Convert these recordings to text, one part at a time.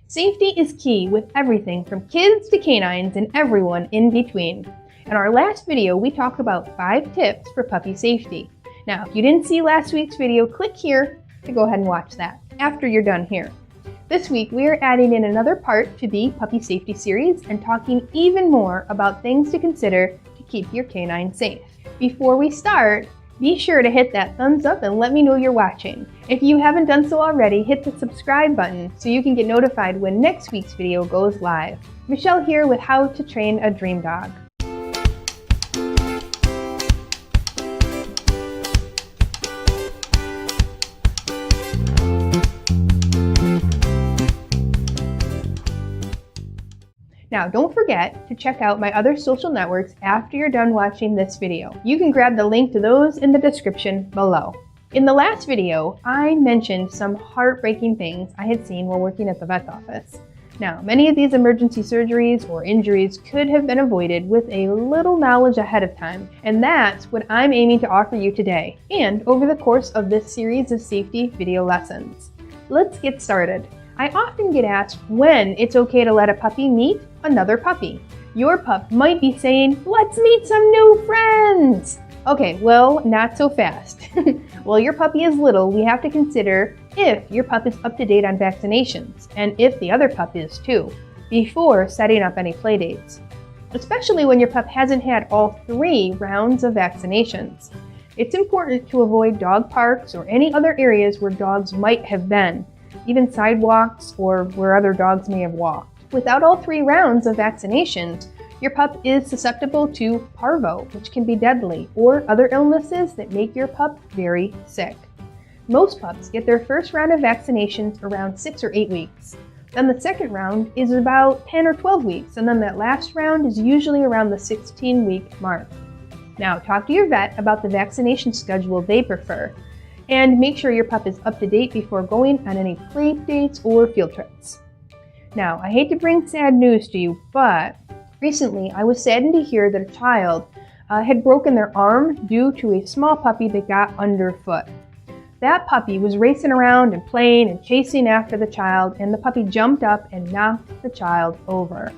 Safety is key with everything from kids to canines and everyone in between. In our last video, we talked about 5 tips for puppy safety. Now, if you didn't see last week's video, click here to go ahead and watch that after you're done here. This week, we are adding in another part to the puppy safety series and talking even more about things to consider to keep your canine safe. Before we start, be sure to hit that thumbs up and let me know you're watching. If you haven't done so already, hit the subscribe button so you can get notified when next week's video goes live. Michelle here with How to Train a Dream Dog. Now, don't forget to check out my other social networks after you're done watching this video. You can grab the link to those in the description below. In the last video, I mentioned some heartbreaking things I had seen while working at the vet's office. Now, many of these emergency surgeries or injuries could have been avoided with a little knowledge ahead of time, and that's what I'm aiming to offer you today and over the course of this series of safety video lessons. Let's get started. I often get asked when it's okay to let a puppy meet another puppy. Your pup might be saying, "Let's meet some new friends." Okay, well, not so fast. While your puppy is little, we have to consider if your pup is up to date on vaccinations and if the other pup is too, before setting up any playdates. Especially when your pup hasn't had all 3 rounds of vaccinations. It's important to avoid dog parks or any other areas where dogs might have been, even sidewalks or where other dogs may have walked. Without all 3 rounds of vaccinations, your pup is susceptible to parvo, which can be deadly, or other illnesses that make your pup very sick. Most pups get their first round of vaccinations around 6 or 8 weeks. Then the second round is about 10 or 12 weeks, and then that last round is usually around the 16-week mark. Now, talk to your vet about the vaccination schedule they prefer, and make sure your pup is up to date before going on any play dates or field trips. Now, I hate to bring sad news to you, but recently I was saddened to hear that a child had broken their arm due to a small puppy that got underfoot. That puppy was racing around and playing and chasing after the child, and the puppy jumped up and knocked the child over.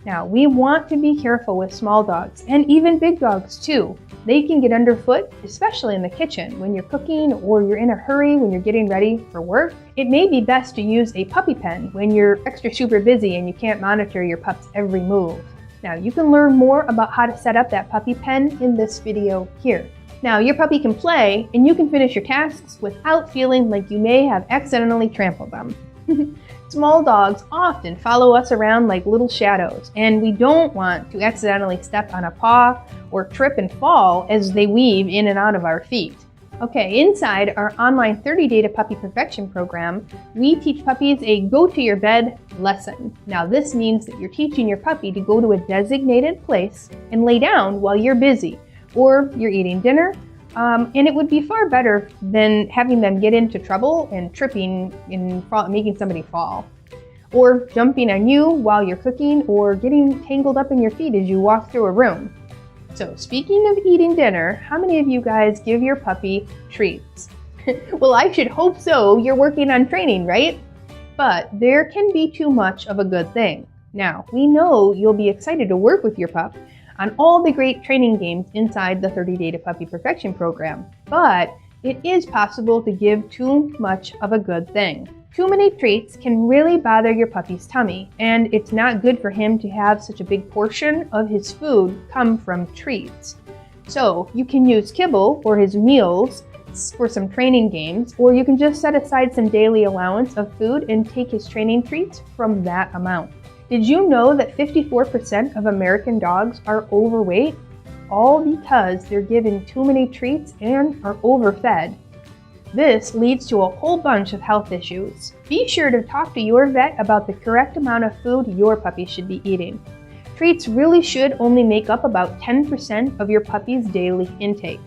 Now, we want to be careful with small dogs, and even big dogs too. They can get underfoot, especially in the kitchen when you're cooking or you're in a hurry when you're getting ready for work. It may be best to use a puppy pen when you're extra super busy and you can't monitor your pup's every move. Now, you can learn more about how to set up that puppy pen in this video here. Now, your puppy can play and you can finish your tasks without feeling like you may have accidentally trampled them. Small dogs often follow us around like little shadows, and we don't want to accidentally step on a paw or trip and fall as they weave in and out of our feet. Okay, inside our online 30-day to puppy perfection program, we teach puppies a go-to-your-bed lesson. Now, this means that you're teaching your puppy to go to a designated place and lay down while you're busy, or you're eating dinner, and it would be far better than having them get into trouble and tripping and making somebody fall, or jumping on you while you're cooking, or getting tangled up in your feet as you walk through a room. So, speaking of eating dinner, how many of you guys give your puppy treats? Well, I should hope so. You're working on training, right? But there can be too much of a good thing. Now, we know you'll be excited to work with your pup on all the great training games inside the 30-day to puppy perfection program, but it is possible to give too much of a good thing. Too many treats can really bother your puppy's tummy, and it's not good for him to have such a big portion of his food come from treats. So you can use kibble or his meals for some training games, or you can just set aside some daily allowance of food and take his training treats from that amount. Did you know that 54% of American dogs are overweight? All because they're given too many treats and are overfed. This leads to a whole bunch of health issues. Be sure to talk to your vet about the correct amount of food your puppy should be eating. Treats really should only make up about 10% of your puppy's daily intake.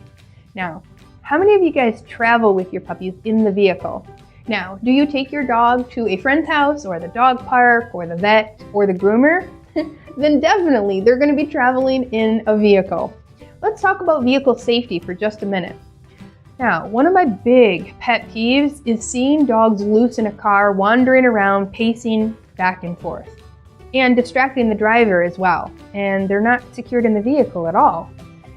Now, how many of you guys travel with your puppies in the vehicle? Now, do you take your dog to a friend's house or the dog park or the vet or the groomer? Then definitely they're going to be traveling in a vehicle. Let's talk about vehicle safety for just a minute. Now, one of my big pet peeves is seeing dogs loose in a car wandering around, pacing back and forth, and distracting the driver as well, and they're not secured in the vehicle at all.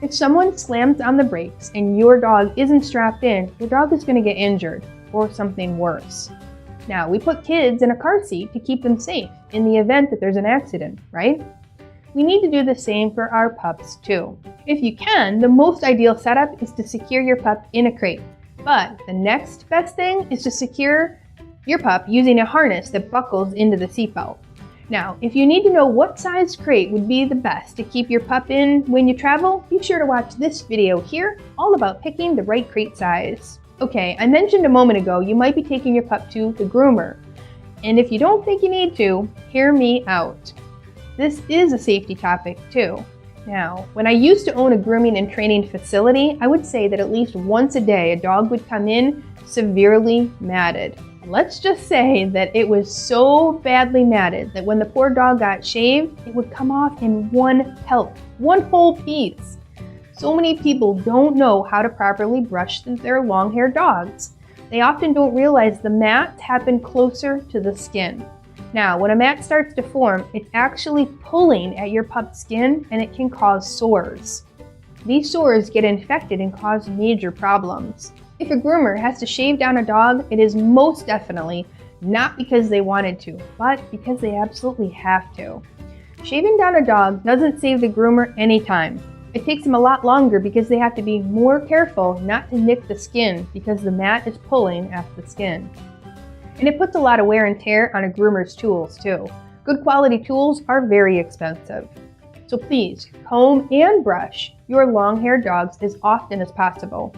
If someone slams on the brakes and your dog isn't strapped in, your dog is going to get injured or something worse. Now, we put kids in a car seat to keep them safe in the event that there's an accident, right? We need to do the same for our pups too. If you can, the most ideal setup is to secure your pup in a crate. But the next best thing is to secure your pup using a harness that buckles into the seatbelt. Now, if you need to know what size crate would be the best to keep your pup in when you travel, be sure to watch this video here, all about picking the right crate size. Okay, I mentioned a moment ago you might be taking your pup to the groomer. And if you don't think you need to, hear me out. This is a safety topic too. Now, when I used to own a grooming and training facility, I would say that at least once a day a dog would come in severely matted. Let's just say that it was so badly matted that when the poor dog got shaved, it would come off in one pelt, one whole piece. So many people don't know how to properly brush their long-haired dogs. They often don't realize the mats happen closer to the skin. Now, when a mat starts to form, it's actually pulling at your pup's skin and it can cause sores. These sores get infected and cause major problems. If a groomer has to shave down a dog, it is most definitely not because they wanted to, but because they absolutely have to. Shaving down a dog doesn't save the groomer any time. It takes them a lot longer because they have to be more careful not to nick the skin because the mat is pulling at the skin. And it puts a lot of wear and tear on a groomer's tools too. Good quality tools are very expensive. So please comb and brush your long-haired dogs as often as possible.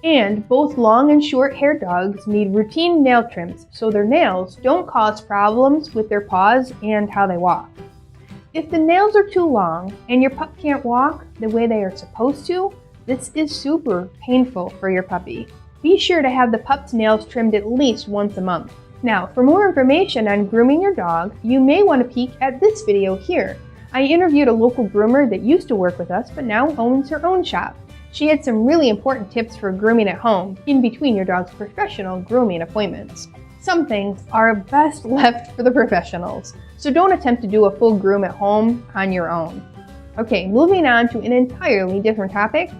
And both long and short-haired dogs need routine nail trims so their nails don't cause problems with their paws and how they walk. If the nails are too long and your pup can't walk the way they are supposed to, this is super painful for your puppy. Be sure to have the pup's nails trimmed at least once a month. Now, for more information on grooming your dog, you may want to peek at this video here. I interviewed a local groomer that used to work with us but now owns her own shop. She had some really important tips for grooming at home in between your dog's professional grooming appointments. Some things are best left for the professionals, so don't attempt to do a full groom at home on your own. Okay, moving on to an entirely different topic.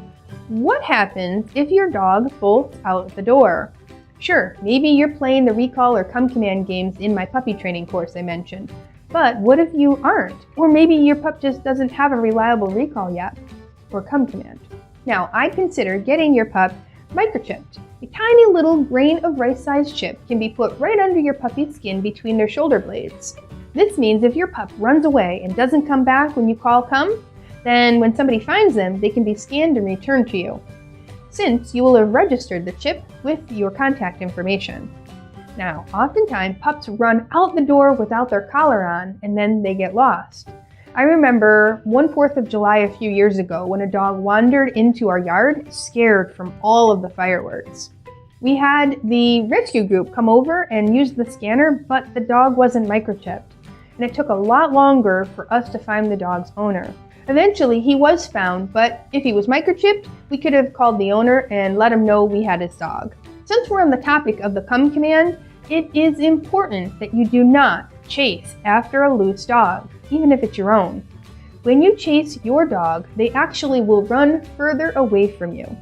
What happens if your dog bolts out the door? Sure, maybe you're playing the recall or come command games in my puppy training course I mentioned, but what if you aren't? Or maybe your pup just doesn't have a reliable recall yet, or come command. Now, I consider getting your pup microchipped. A tiny little grain of rice-sized chip can be put right under your puppy's skin between their shoulder blades. This means if your pup runs away and doesn't come back when you call come, then when somebody finds them, they can be scanned and returned to you, since you will have registered the chip with your contact information. Now, oftentimes pups run out the door without their collar on and then they get lost. I remember one 4th of July a few years ago when a dog wandered into our yard, scared from all of the fireworks. We had the rescue group come over and use the scanner, but the dog wasn't microchipped, and it took a lot longer for us to find the dog's owner. Eventually, he was found, but if he was microchipped, we could have called the owner and let him know we had his dog. Since we're on the topic of the come command, it is important that you do not chase after a loose dog, even if it's your own. When you chase your dog, they actually will run further away from you.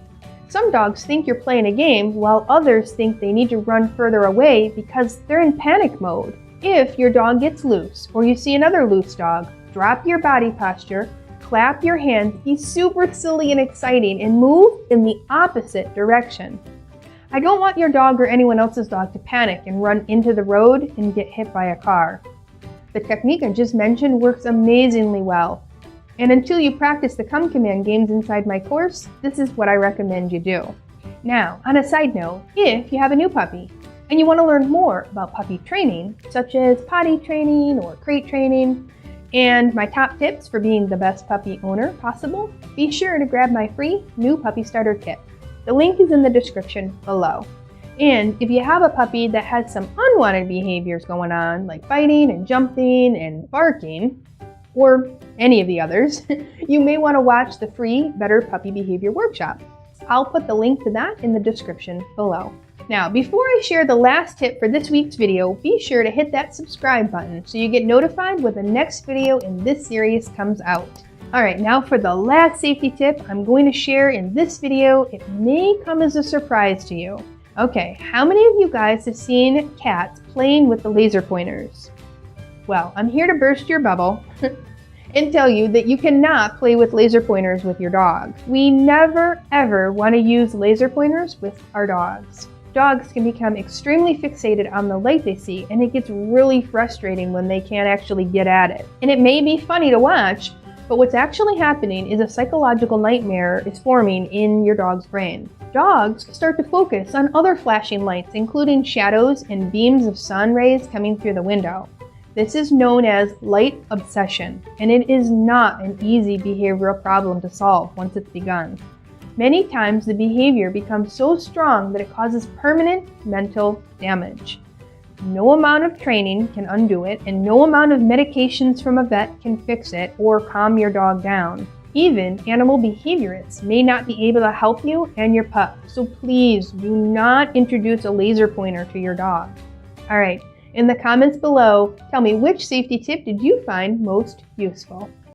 Some dogs think you're playing a game, while others think they need to run further away because they're in panic mode. If your dog gets loose, or you see another loose dog, drop your body posture, clap your hands, be super silly and exciting, and move in the opposite direction. I don't want your dog or anyone else's dog to panic and run into the road and get hit by a car. The technique I just mentioned works amazingly well. And until you practice the come command games inside my course, this is what I recommend you do. Now, on a side note, if you have a new puppy and you want to learn more about puppy training, such as potty training or crate training, and my top tips for being the best puppy owner possible, be sure to grab my free new puppy starter kit. The link is in the description below. And if you have a puppy that has some unwanted behaviors going on, like biting and jumping and barking, or any of the others, you may want to watch the free Better Puppy Behavior Workshop. I'll put the link to that in the description below. Now, before I share the last tip for this week's video, be sure to hit that subscribe button so you get notified when the next video in this series comes out. Alright, now for the last safety tip I'm going to share in this video. It may come as a surprise to you. Okay, how many of you guys have seen cats playing with the laser pointers? Well, I'm here to burst your bubble and tell you that you cannot play with laser pointers with your dog. We never ever want to use laser pointers with our dogs. Dogs can become extremely fixated on the light they see, and it gets really frustrating when they can't actually get at it. And it may be funny to watch, but what's actually happening is a psychological nightmare is forming in your dog's brain. Dogs start to focus on other flashing lights, including shadows and beams of sun rays coming through the window. This is known as light obsession, and it is not an easy behavioral problem to solve once it's begun. Many times the behavior becomes so strong that it causes permanent mental damage. No amount of training can undo it, and no amount of medications from a vet can fix it or calm your dog down. Even animal behaviorists may not be able to help you and your pup, so please do not introduce a laser pointer to your dog. Alright, in the comments below, tell me which safety tip did you find most useful?